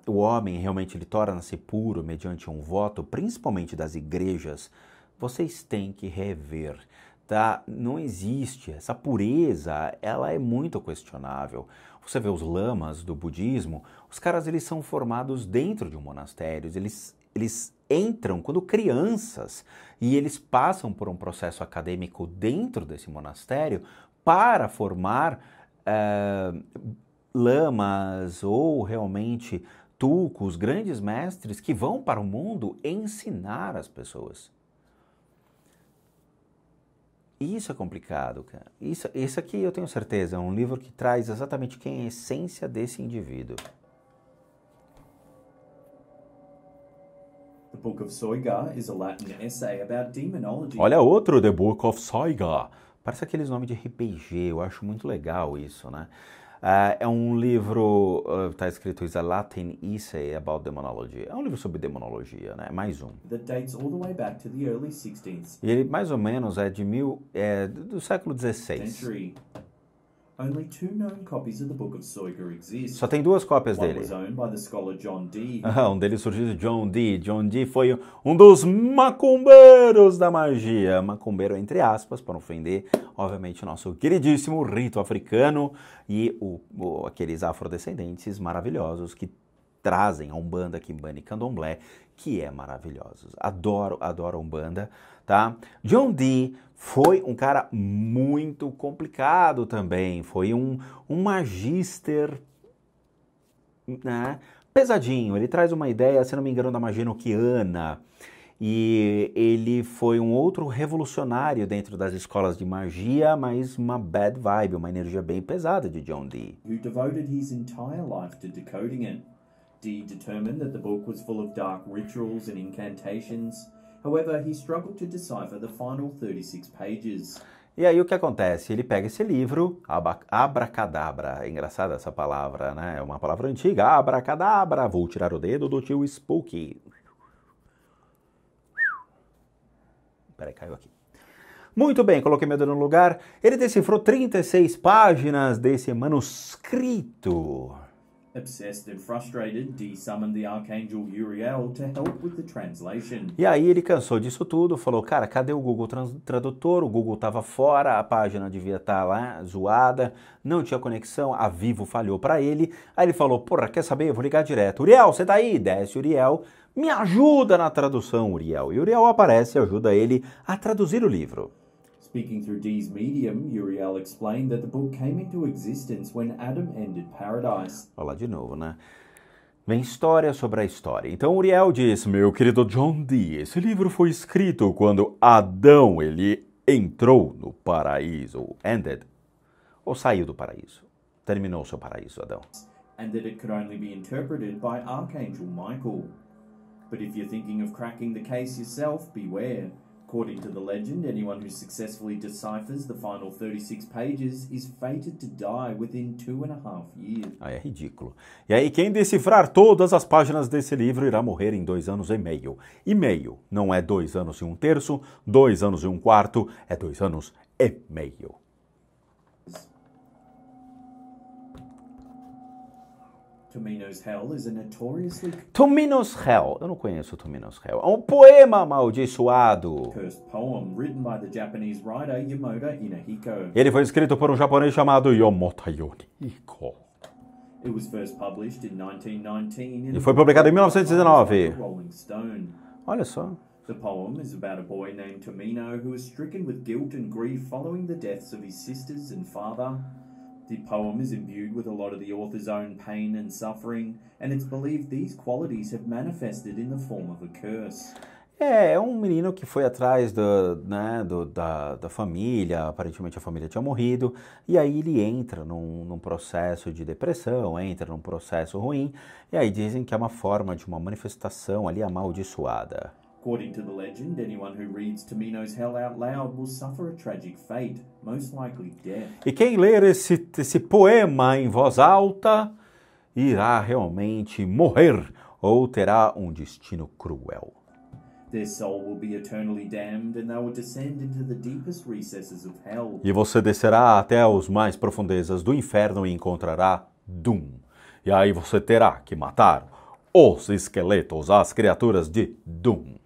o homem realmente ele torna-se puro mediante um voto, principalmente das igrejas, vocês têm que rever. Tá? Não existe. Essa pureza, ela é muito questionável. Você vê os lamas do budismo, os caras eles são formados dentro de um monastério, eles entram quando crianças e eles passam por um processo acadêmico dentro desse monastério para formar lamas ou realmente tulcos, grandes mestres que vão para o mundo ensinar as pessoas. Isso é complicado, cara. Isso aqui eu tenho certeza, é um livro que traz exatamente quem é a essência desse indivíduo. The Book of Soiga is a Latin essay about demonology. Olha outro, The Book of Soiga. Parece aqueles nomes de RPG, eu acho muito legal isso, né? É um livro, está escrito is a Latin essay about demonology. É um livro sobre demonologia, né? Mais um. That dates all the way back to the early 16th E ele mais ou menos é do século XVI. century. Only 2 known copies of the Book of Soiga exist. Só tem 2 cópias One dele. was owned by the scholar John Dee. Um deles surgiu de John Dee. John Dee foi um dos macumbeiros da magia. Macumbeiro entre aspas, para não ofender, obviamente, o nosso queridíssimo rito africano e aqueles afrodescendentes maravilhosos que trazem a Umbanda, Quimbanda e Candomblé, que é maravilhosos. Adoro a Umbanda, tá? John Dee foi um cara muito complicado também. Foi um magíster, né, pesadinho. Ele traz uma ideia, se não me engano, da magia enoquiana. E ele foi um outro revolucionário dentro das escolas de magia, mas uma bad vibe, uma energia bem pesada de John Dee. Who devoted his entire life to decoding it. Dee determined that the book was full of dark rituals and incantations. However, he struggled to decipher the final 36 pages. E aí o que acontece? Ele pega esse livro, abracadabra, é engraçada essa palavra, né? É uma palavra antiga, abracadabra, vou tirar o dedo do tio Spooky. Peraí, caiu aqui. Muito bem, coloquei meu dedo no lugar. Ele decifrou 36 páginas desse manuscrito. Obsessed and frustrated, Dee summoned the archangel Uriel to help with the translation. E aí ele cansou disso tudo, falou, cara, cadê o Google Tradutor? O Google estava fora, a página devia estar lá, zoada, não tinha conexão, a Vivo falhou para ele. Aí ele falou, porra, quer saber? Eu vou ligar direto. Uriel, você tá aí? Desce Uriel, me ajuda na tradução, Uriel. E Uriel aparece e ajuda ele a traduzir o livro. Speaking through Dee's medium, Uriel explained that the book came into existence when Adam ended paradise. Olha lá de novo, né? Vem história sobre a história. Então Uriel diz, meu querido John Dee, esse livro foi escrito quando Adão, ele entrou no paraíso. Ended. Ou saiu do paraíso. Terminou o seu paraíso, Adão. And that it could only be interpreted by Archangel Michael. But if you're thinking of cracking the case yourself, beware. According to the legend, anyone who successfully deciphers the final 36 pages is fated to die within 2.5 years. Aí é ridículo. E aí, quem decifrar todas as páginas desse livro irá morrer em 2 anos e meio. E meio não é 2 anos e 1/3, 2 anos e 1/4, é 2 anos e meio. Tomino's Hell is a notoriously Tomino's Hell. Eu não conheço Tomino's Hell. É um poema amaldiçoado. cursed poem written by the Japanese writer Yamada Inahiko. Ele foi escrito por um japonês chamado Yamada Inahiko. It was first published in 1919 in E foi publicado em 1919. Rolling Stone. Olha só. The poem is about a boy named Tomino who is stricken with guilt and grief following the deaths of his sisters and father. The poem is imbued with a lot of the author's own pain and suffering, and it's believed these qualities have manifested in the form of a curse. É um menino que foi atrás da família, aparentemente a família tinha morrido, e aí ele entra num processo de depressão, entra num processo ruim, e aí dizem que é uma forma de uma manifestação ali amaldiçoada. According to the legend, anyone who reads Tomino's Hell out loud will suffer a tragic fate, most likely death. E quem ler esse poema em voz alta irá realmente morrer ou terá um destino cruel. Their soul will be eternally damned and they will descend into the deepest recesses of hell. E você descerá até as mais profundezas do inferno e encontrará Doom. E aí você terá que matar os esqueletos, as criaturas de Doom.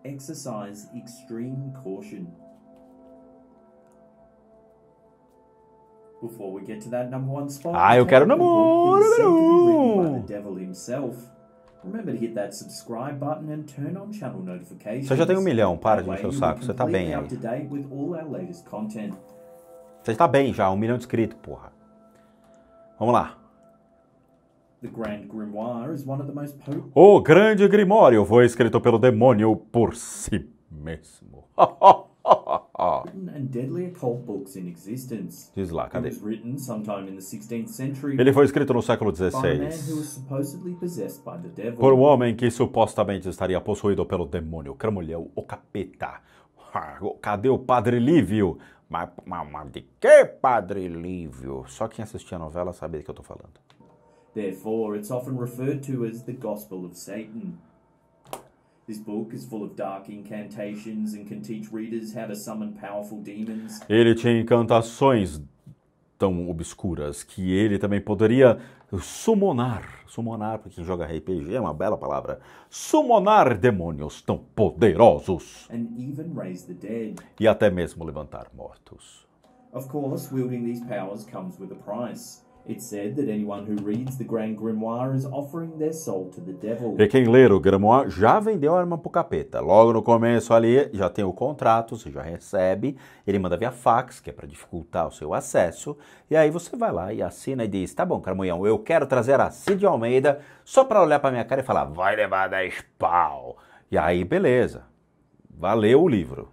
Exercise extreme caution. Before we get to that number 1 spot, Eu quero the book is said to be written by número the devil himself. Remember to hit that subscribe button and turn on channel notifications. Você já tem 1 milhão, para de That way encher o you'll saco, be você tá bem completely aí. up to date with all our latest content. Você está bem já, 1 milhão de inscritos, porra. Vamos lá. The Grand Grimoire is one of the most potent O Grande Grimório foi escrito pelo demônio por si mesmo. and deadly occult books in existence. Diz lá, It cadê? was written sometime in the 16th century Ele foi escrito no século by a man who was XVI supposedly possessed by the devil. por um homem que supostamente estaria possuído pelo demônio, Cramulhão, o capeta. Cadê o Padre Lívio? Mas de que, Padre Lívio? Só quem assistia a novela sabe do que eu tô falando. Therefore, it's often referred to as the Gospel of Satan. This book is full of dark incantations and can teach readers how to summon powerful demons. Ele tinha encantações tão obscuras que ele também poderia summonar, para quem joga RPG é uma bela palavra, summonar demônios tão poderosos And even raise the dead. E até mesmo levantar mortos. Of course, wielding these powers comes with a price. It's said that anyone who reads the Grand Grimoire is offering their soul to the devil. E quem ler o Grimoire já vendeu a arma pro capeta. Logo no começo ali já tem o contrato, você já recebe, ele manda via fax, que é para dificultar o seu acesso, e aí você vai lá e assina e diz, tá bom, Caramunhão, eu quero trazer a Cid Almeida só para olhar pra minha cara e falar, vai levar 10 pau. E aí, beleza, valeu o livro.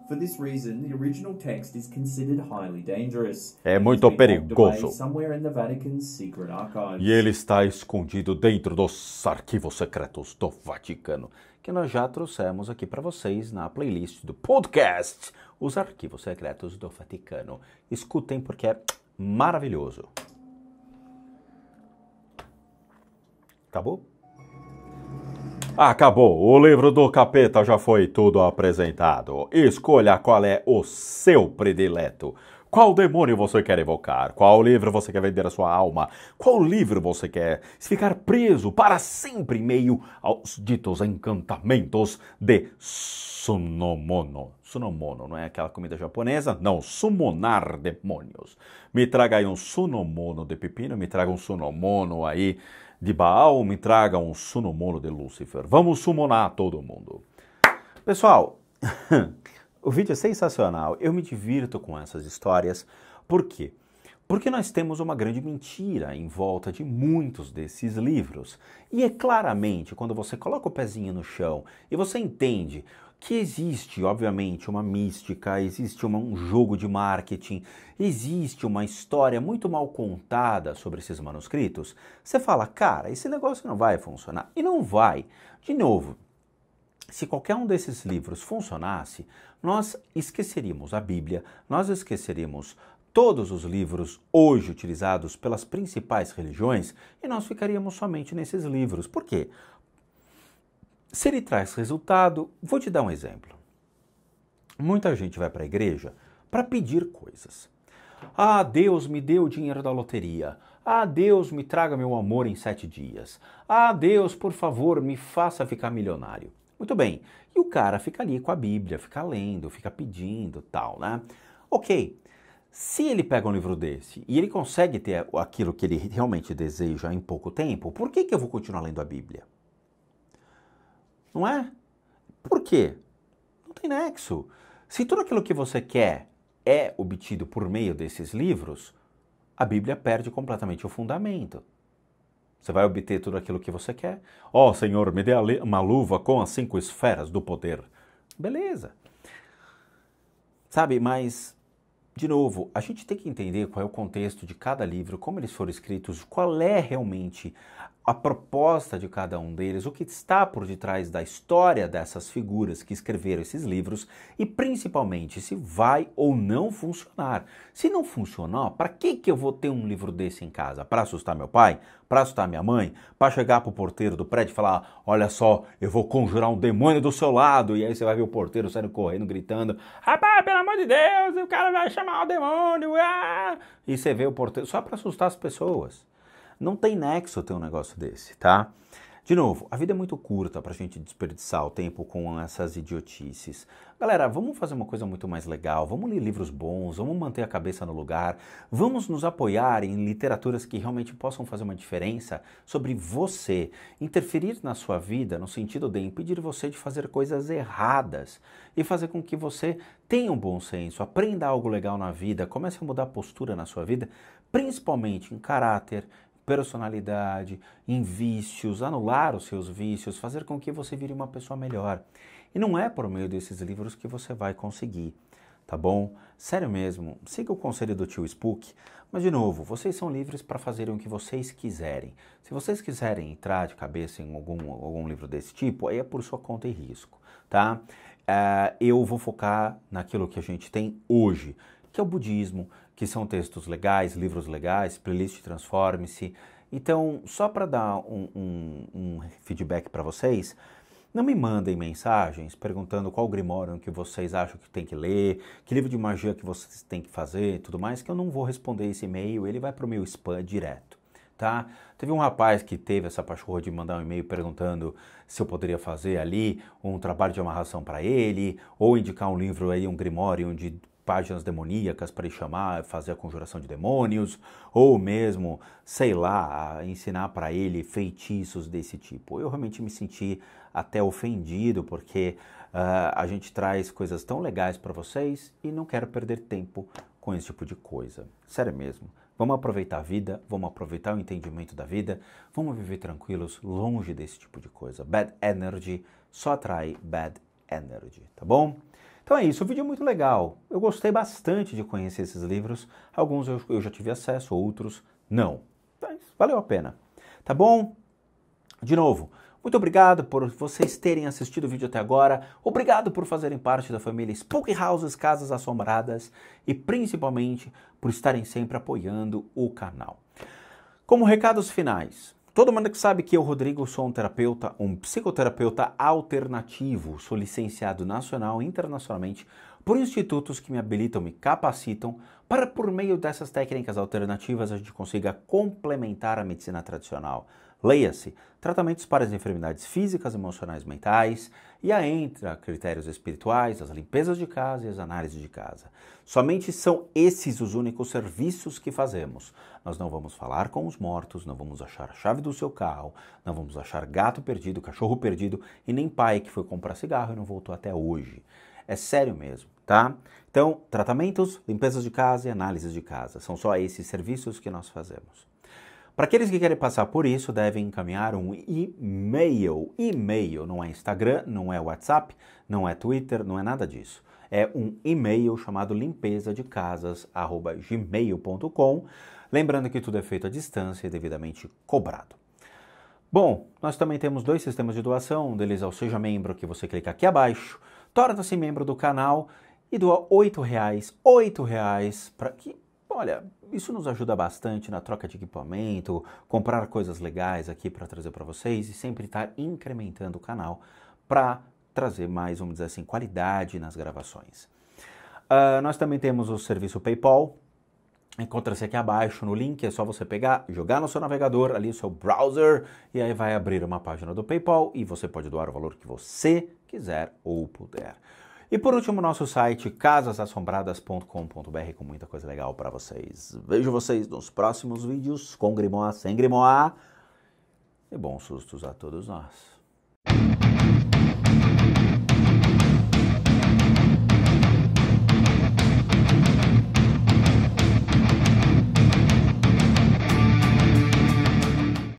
For this reason, the original text is considered highly dangerous. É muito perigoso. Somewhere in the Vatican's secret archives. E ele está escondido dentro dos arquivos secretos do Vaticano, que nós já trouxemos aqui para vocês na playlist do podcast, Os Arquivos Secretos do Vaticano. Escutem porque é maravilhoso. Acabou? Acabou, o livro do capeta já foi tudo apresentado. Escolha qual é o seu predileto. Qual demônio você quer evocar? Qual livro você quer vender a sua alma? Qual livro você quer ficar preso para sempre em meio aos ditos encantamentos de Sunomono? Sunomono, não é aquela comida japonesa? Não, summonar demônios. Me traga aí um Sunomono de pepino, me traga um Sunomono aí de Baal, me traga um Sunomono de Lúcifer. Vamos summonar todo mundo. Pessoal, o vídeo é sensacional. Eu me divirto com essas histórias. Por quê? Porque nós temos uma grande mentira em volta de muitos desses livros. E é claramente, quando você coloca o pezinho no chão e você entende que existe, obviamente, uma mística, existe um jogo de marketing, existe uma história muito mal contada sobre esses manuscritos, você fala, cara, esse negócio não vai funcionar. E não vai. De novo, se qualquer um desses livros funcionasse, nós esqueceríamos a Bíblia, nós esqueceríamos todos os livros hoje utilizados pelas principais religiões e nós ficaríamos somente nesses livros. Por quê? Se ele traz resultado, vou te dar um exemplo. Muita gente vai para a igreja para pedir coisas. Ah, Deus me dê o dinheiro da loteria. Ah, Deus me traga meu amor em 7 dias. Ah, Deus, por favor, me faça ficar milionário. Muito bem. E o cara fica ali com a Bíblia, fica lendo, fica pedindo, tal, né? Ok. Se ele pega um livro desse e ele consegue ter aquilo que ele realmente deseja em pouco tempo, por que eu vou continuar lendo a Bíblia? Não é? Por quê? Não tem nexo. Se tudo aquilo que você quer é obtido por meio desses livros, a Bíblia perde completamente o fundamento. Você vai obter tudo aquilo que você quer. Ó, Senhor, me dê uma luva com as 5 esferas do poder. Beleza. Sabe, mas, de novo, a gente tem que entender qual é o contexto de cada livro, como eles foram escritos, qual é realmente a proposta de cada um deles, o que está por detrás da história dessas figuras que escreveram esses livros e principalmente se vai ou não funcionar. Se não funcionar, para que eu vou ter um livro desse em casa? Para assustar meu pai? Para assustar minha mãe? Para chegar pro porteiro do prédio e falar, olha só, eu vou conjurar um demônio do seu lado, e aí você vai ver o porteiro saindo correndo, gritando, rapaz, pelo amor de Deus, o cara vai chamar o demônio, ah! E você vê o porteiro só para assustar as pessoas. Não tem nexo ter um negócio desse, tá? De novo, a vida é muito curta pra gente desperdiçar o tempo com essas idiotices. Galera, vamos fazer uma coisa muito mais legal, vamos ler livros bons, vamos manter a cabeça no lugar, vamos nos apoiar em literaturas que realmente possam fazer uma diferença sobre você, interferir na sua vida no sentido de impedir você de fazer coisas erradas e fazer com que você tenha um bom senso, aprenda algo legal na vida, comece a mudar a postura na sua vida, principalmente em caráter, personalidade, em vícios, anular os seus vícios, fazer com que você vire uma pessoa melhor. E não é por meio desses livros que você vai conseguir, tá bom? Sério mesmo, siga o conselho do tio Spook, mas de novo, vocês são livres para fazerem o que vocês quiserem. Se vocês quiserem entrar de cabeça em algum livro desse tipo, aí é por sua conta e risco, tá? eu vou focar naquilo que a gente tem hoje, que é o budismo, que são textos legais, livros legais, playlist Transforme-se. Então, só para dar um feedback para vocês, não me mandem mensagens perguntando qual Grimório que vocês acham que tem que ler, que livro de magia que vocês têm que fazer e tudo mais, que eu não vou responder esse e-mail, ele vai para o meu spam direto, tá? Teve um rapaz que teve essa pachorra de mandar um e-mail perguntando se eu poderia fazer ali um trabalho de amarração para ele, ou indicar um livro aí, um Grimório de páginas demoníacas para ele chamar, fazer a conjuração de demônios, ou mesmo, sei lá, ensinar para ele feitiços desse tipo. Eu realmente me senti até ofendido, porque a gente traz coisas tão legais para vocês e não quero perder tempo com esse tipo de coisa. Sério mesmo. Vamos aproveitar a vida, vamos aproveitar o entendimento da vida, vamos viver tranquilos, longe desse tipo de coisa. Bad energy só atrai bad energy, tá bom? Então é isso, o vídeo é muito legal. Eu gostei bastante de conhecer esses livros. Alguns eu já tive acesso, outros não. Mas valeu a pena. Tá bom? De novo, muito obrigado por vocês terem assistido o vídeo até agora. Obrigado por fazerem parte da família Spooky Houses, Casas Assombradas. E principalmente por estarem sempre apoiando o canal. Como recados finais. Todo mundo que sabe que eu, Rodrigo, sou um terapeuta, um psicoterapeuta alternativo, sou licenciado nacional e internacionalmente por institutos que me habilitam, me capacitam para, por meio dessas técnicas alternativas, a gente consiga complementar a medicina tradicional. Leia-se, tratamentos para as enfermidades físicas, emocionais, mentais, e aí entra critérios espirituais, as limpezas de casa e as análises de casa. Somente são esses os únicos serviços que fazemos. Nós não vamos falar com os mortos, não vamos achar a chave do seu carro, não vamos achar gato perdido, cachorro perdido e nem pai que foi comprar cigarro e não voltou até hoje. É sério mesmo, tá? Então, tratamentos, limpezas de casa e análises de casa. São só esses serviços que nós fazemos. Para aqueles que querem passar por isso, devem encaminhar um e-mail. E-mail não é Instagram, não é WhatsApp, não é Twitter, não é nada disso. É um e-mail chamado limpezadecasas@gmail.com. Lembrando que tudo é feito à distância e devidamente cobrado. Bom, nós também temos 2 sistemas de doação. Um deles é o Seja Membro, que você clica aqui abaixo, torna-se membro do canal e doa R$8 para que... Olha, isso nos ajuda bastante na troca de equipamento, comprar coisas legais aqui para trazer para vocês e sempre estar incrementando o canal para trazer mais, vamos dizer assim, qualidade nas gravações. Nós também temos o serviço PayPal, encontra-se aqui abaixo no link, é só você pegar, jogar no seu navegador, ali no seu browser, e aí vai abrir uma página do PayPal e você pode doar o valor que você quiser ou puder. E por último, nosso site casasassombradas.com.br com muita coisa legal para vocês. Vejo vocês nos próximos vídeos com grimoire, sem grimoire. E bons sustos a todos nós.